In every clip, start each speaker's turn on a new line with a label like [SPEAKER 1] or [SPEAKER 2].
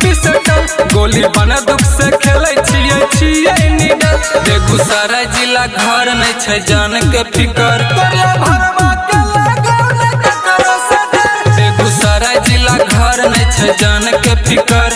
[SPEAKER 1] Pistol गोली बना दुख से खेलै छियै निडर। बेगूसराय जिला घर नहीं छै जान के फिकर, बेगूसराय जिला घर नहीं छै जान के फिकर।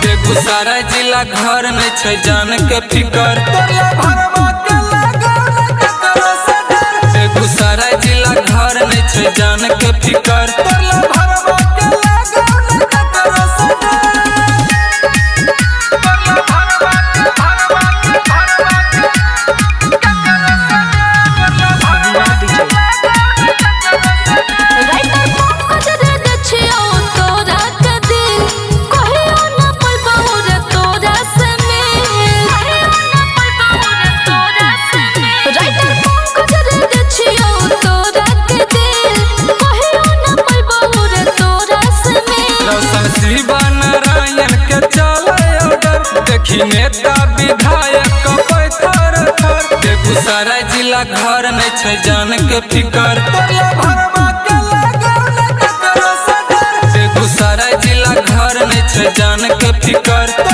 [SPEAKER 1] बेगूसराय जिला घर नहीं छै जान के फिकर, बेगूसराय जिला घर नहीं छै जान के फिकर। देखी नेता विधायक बेगूसराय जिला घर नहीं छै जान के फिकर, बेगूसराय जिला घर नहीं छै जान के फिकर।